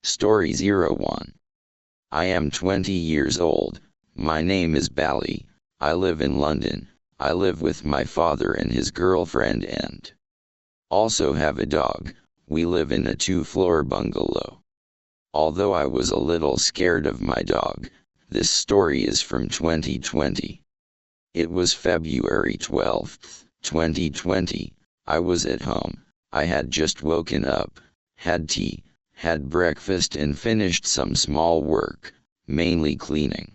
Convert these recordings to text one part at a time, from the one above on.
Story 01. I am 20 years old. My name is Bally. I live in London. I live with my father and his girlfriend and also have a dog. We live in a 2-floor bungalow. Although I was a little scared of my dog, this story is from 2020. It was February 12th, 2020. I was at home. I had just woken up, had tea, had breakfast and finished some small work, mainly cleaning.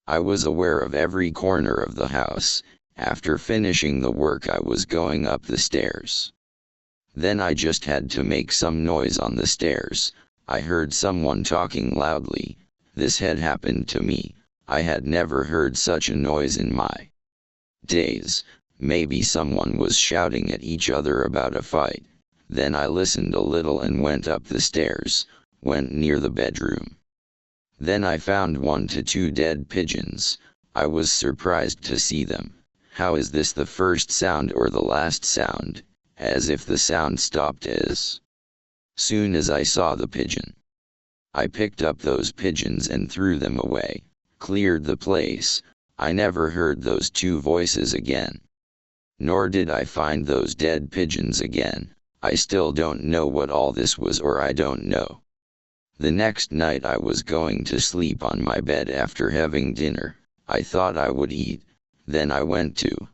I was aware of every corner of the house. After finishing the work I was going up the stairs. Then I just had to make some noise on the stairs. I heard someone talking loudly. This had happened to me. I had never heard such a noise in my days. Maybe someone was shouting at each other about a fight. Then I listened a little and went up the stairs, went near the bedroom. Then I found 1 to 2 dead pigeons. I was surprised to see them. How is this the first sound or the last sound? As if the sound stopped as soon as I saw the pigeon. I picked up those pigeons and threw them away, cleared the place. I never heard those 2 voices again. Nor did I find those dead pigeons again. I still don't know what all this was, or I don't know. The next night I was going to sleep on my bed after having dinner. I thought I would eat. Then I went to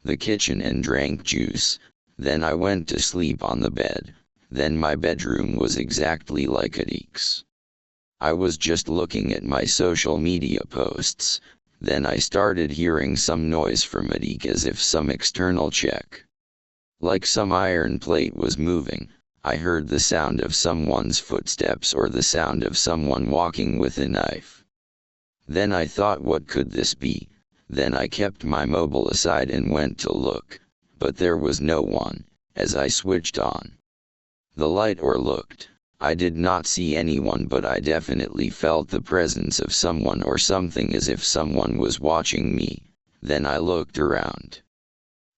the kitchen and drank juice. Then I went to sleep on the bed. Then my bedroom was exactly like Adik's. I was just looking at my social media posts. Then I started hearing some noise from Adik, as if some external check. Like some iron plate was moving. I heard the sound of someone's footsteps or the sound of someone walking with a knife. Then I thought, what could this be? Then I kept my mobile aside and went to look, but there was no one. As I switched on the light or looked, I did not see anyone, but I definitely felt the presence of someone or something, as if someone was watching me. Then I looked around.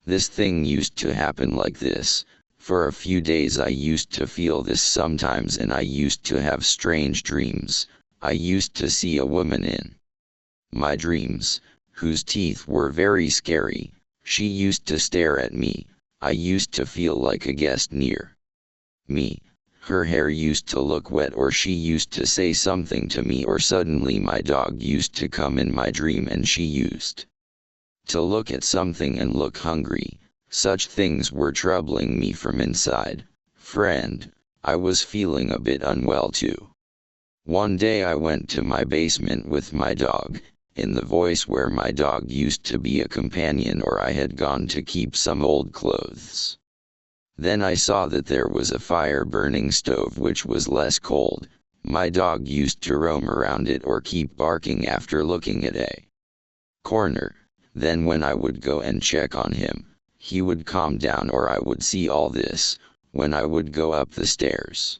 This thing used to happen like this. For a few days I used to feel this sometimes, and I used to have strange dreams. I used to see a woman in my dreams, whose teeth were very scary. She used to stare at me. I used to feel like a guest near me. Her hair used to look wet, or she used to say something to me, or suddenly my dog used to come in my dream and she used to look at something and look hungry. Such things were troubling me from inside. Friend, I was feeling a bit unwell too. One day I went to my basement with my dog, in the voice where my dog used to be a companion, or I had gone to keep some old clothes. Then I saw that there was a fire burning stove which was less cold. My dog used to roam around it or keep barking after looking at a corner. Then when I would go and check on him, he would calm down, or I would see all this. When I would go up the stairs,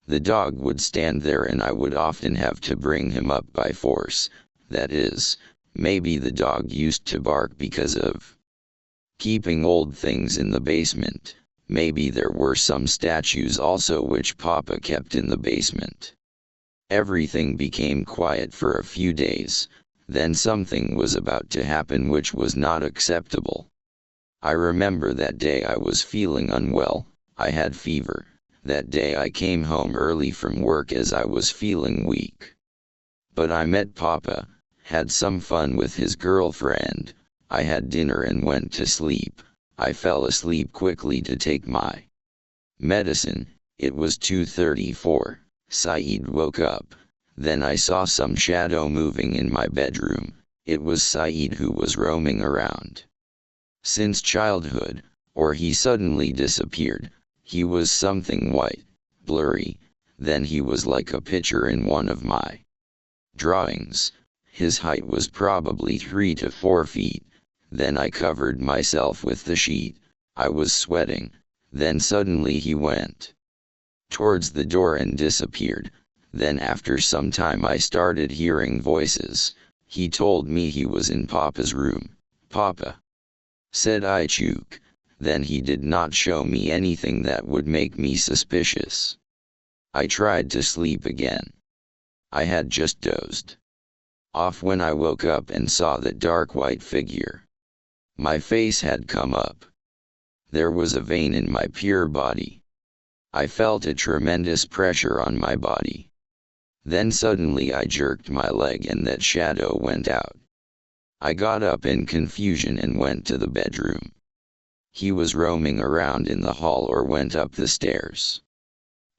the dog would stand there and I would often have to bring him up by force. That is, maybe the dog used to bark because of keeping old things in the basement. Maybe there were some statues also which Papa kept in the basement. Everything became quiet for a few days. Then something was about to happen which was not acceptable. I remember that day I was feeling unwell. I had fever. That day I came home early from work as I was feeling weak. But I met Papa, had some fun with his girlfriend. I had dinner and went to sleep. I fell asleep quickly to take my medicine. It was 2:34. Saeed woke up. Then I saw some shadow moving in my bedroom. It was Saeed, who was roaming around since childhood, or he suddenly disappeared. He was something white, blurry. Then he was like a picture in one of my drawings. His height was probably 3 to 4 feet. Then I covered myself with the sheet. I was sweating. Then suddenly he went towards the door and disappeared. Then after some time I started hearing voices. He told me he was in Papa's room. Papa, said I, chook. Then he did not show me anything that would make me suspicious. I tried to sleep again. I had just dozed off when I woke up and saw that dark white figure. My face had come up. There was a vein in my pure body. I felt a tremendous pressure on my body. Then suddenly I jerked my leg and that shadow went out. I got up in confusion and went to the bedroom. He was roaming around in the hall or went up the stairs.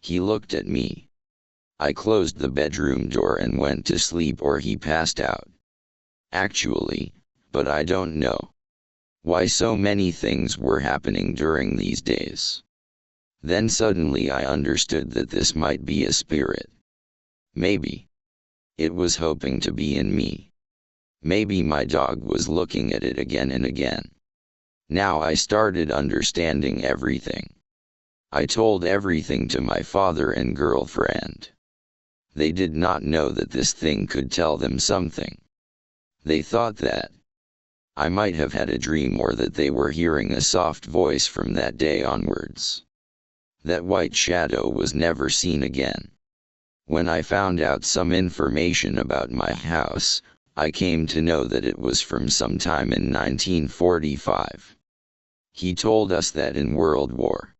He looked at me. I closed the bedroom door and went to sleep, or he passed out. Actually, but I don't know why so many things were happening during these days. Then suddenly I understood that this might be a spirit. Maybe it was hoping to be in me. Maybe my dog was looking at it again and again. Now I started understanding everything. I told everything to my father and girlfriend. They did not know that this thing could tell them something. They thought that I might have had a dream, or that they were hearing a soft voice from that day onwards. That white shadow was never seen again. When I found out some information about my house, I came to know that it was from some time in 1945. He told us that in World War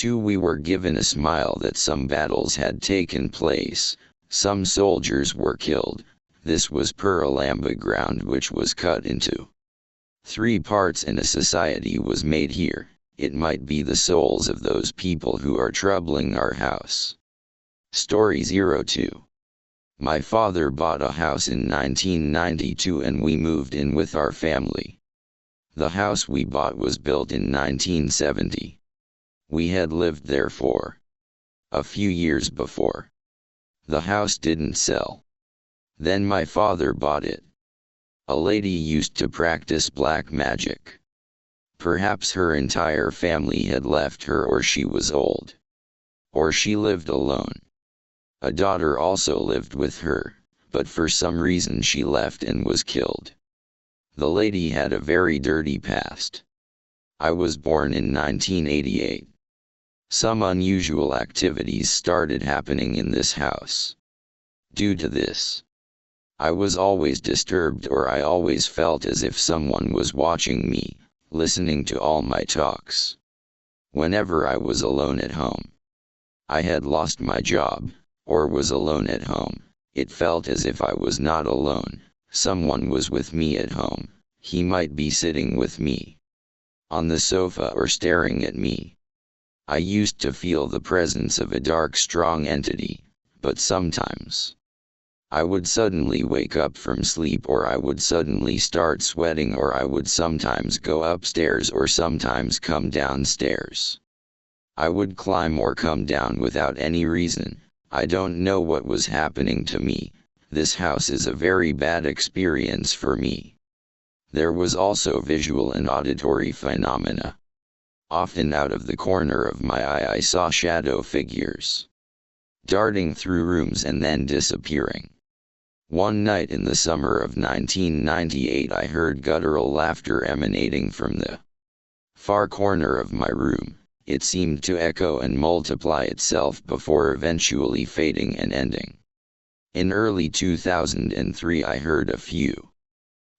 II we were given a smile that some battles had taken place, some soldiers were killed. This was Pearl Amba ground, which was cut into 3 parts, and a society was made here. It might be the souls of those people who are troubling our house. Story 02. My father bought a house in 1992 and we moved in with our family. The house we bought was built in 1970. We had lived there for a few years before. The house didn't sell. Then my father bought it. A lady used to practice black magic. Perhaps her entire family had left her, or she was old. Or she lived alone. A daughter also lived with her, but for some reason she left and was killed. The lady had a very dirty past. I was born in 1988. Some unusual activities started happening in this house. Due to this, I was always disturbed, or I always felt as if someone was watching me, listening to all my talks. Whenever I was alone at home, I had lost my job, or was alone at home, it felt as if I was not alone. Someone was with me at home. He might be sitting with me on the sofa or staring at me. I used to feel the presence of a dark, strong entity, but sometimes I would suddenly wake up from sleep, or I would suddenly start sweating, or I would sometimes go upstairs or sometimes come downstairs. I would climb or come down without any reason. I don't know what was happening to me. This house is a very bad experience for me. There was also visual and auditory phenomena. Often out of the corner of my eye I saw shadow figures darting through rooms and then disappearing. One night in the summer of 1998 I heard guttural laughter emanating from the far corner of my room. It seemed to echo and multiply itself before eventually fading and ending. In early 2003 I heard a few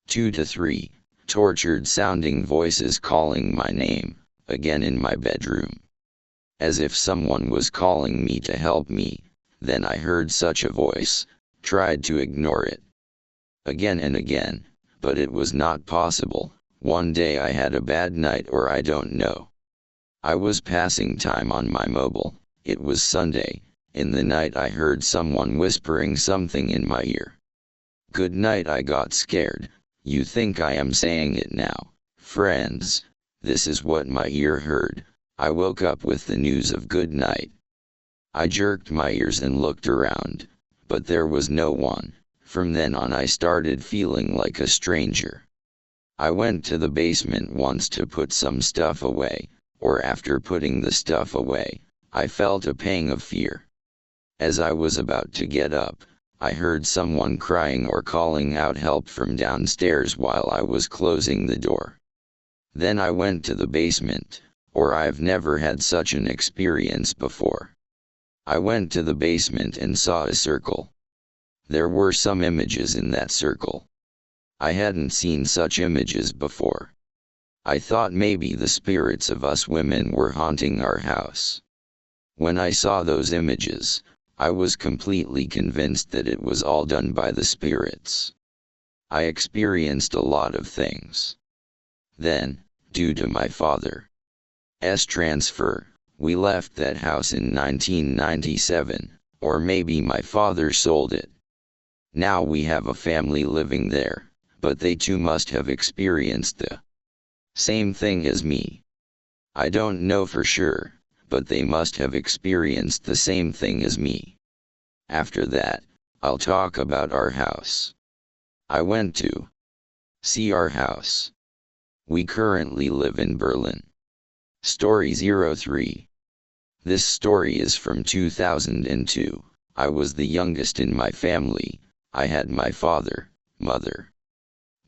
2 to 3 tortured-sounding voices calling my name, again in my bedroom. As if someone was calling me to help me. Then I heard such a voice, tried to ignore it again and again, but it was not possible. One day I had a bad night, or I don't know. I was passing time on my mobile. It was Sunday. In the night I heard someone whispering something in my ear. Good night. I got scared. You think I am saying it now, friends? This is what my ear heard. I woke up with the news of good night. I jerked my ears and looked around, but there was no one. From then on I started feeling like a stranger. I went to the basement once to put some stuff away, or after putting the stuff away, I felt a pang of fear. As I was about to get up, I heard someone crying or calling out help from downstairs while I was closing the door. Then I went to the basement, or I've never had such an experience before. I went to the basement and saw a circle. There were some images in that circle. I hadn't seen such images before. I thought maybe the spirits of us women were haunting our house. When I saw those images, I was completely convinced that it was all done by the spirits. I experienced a lot of things. Then, due to my father's transfer, we left that house in 1997, or maybe my father sold it. Now we have a family living there, but they too must have experienced the same thing as me. I don't know for sure, but they must have experienced the same thing as me. After that, I'll talk about our house. I went to see our house. We currently live in Berlin. Story 03. This story is from 2002. I was the youngest in my family. I had my father, mother,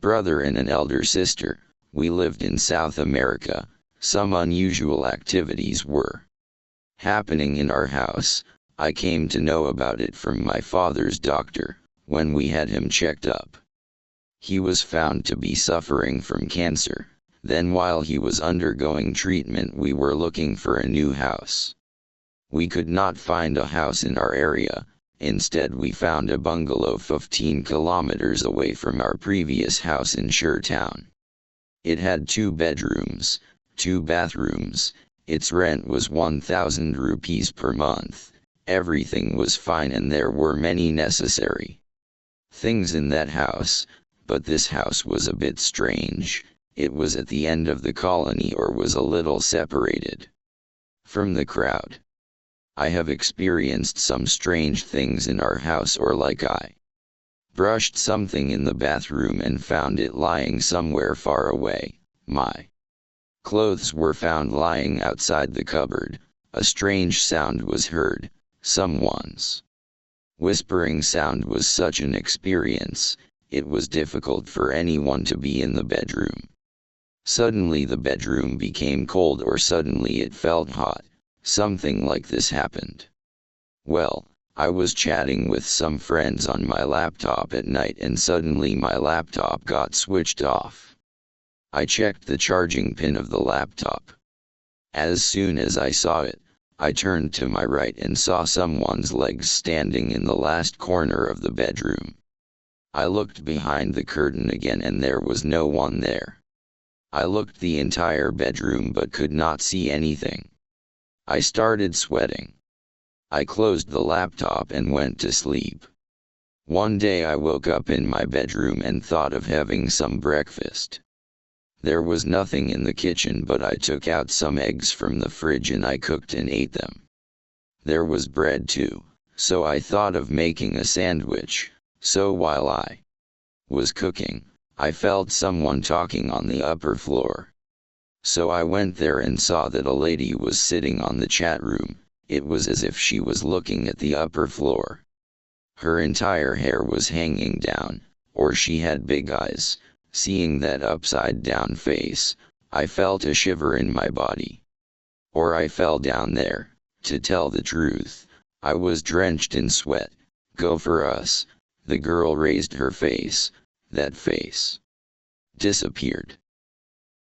brother and an elder sister. We lived in South America. Some unusual activities were happening in our house. I came to know about it from my father's doctor, when we had him checked up. He was found to be suffering from cancer. Then while he was undergoing treatment, we were looking for a new house. We could not find a house in our area. Instead we found a bungalow 15 kilometers away from our previous house in Shertown. It had 2 bedrooms, 2 bathrooms. Its rent was 1,000 rupees per month. Everything was fine and there were many necessary things in that house, but this house was a bit strange. It was at the end of the colony, or was a little separated from the crowd. I have experienced some strange things in our house, or like I brushed something in the bathroom and found it lying somewhere far away. My clothes were found lying outside the cupboard. A strange sound was heard. Someone's whispering sound was such an experience. It was difficult for anyone to be in the bedroom. Suddenly the bedroom became cold, or suddenly it felt hot. Something like this happened. Well, I was chatting with some friends on my laptop at night and suddenly my laptop got switched off. I checked the charging pin of the laptop. As soon as I saw it, I turned to my right and saw someone's legs standing in the last corner of the bedroom. I looked behind the curtain again and there was no one there. I looked the entire bedroom but could not see anything. I started sweating. I closed the laptop and went to sleep. One day I woke up in my bedroom and thought of having some breakfast. There was nothing in the kitchen, but I took out some eggs from the fridge and I cooked and ate them. There was bread too, so I thought of making a sandwich. So while I was cooking, I felt someone talking on the upper floor. So I went there and saw that a lady was sitting on the chat room. It was as if she was looking at the upper floor. Her entire hair was hanging down, or she had big eyes. Seeing that upside down face, I felt a shiver in my body. Or I fell down there. To tell the truth, I was drenched in sweat. Go for us. The girl raised her face. That face disappeared.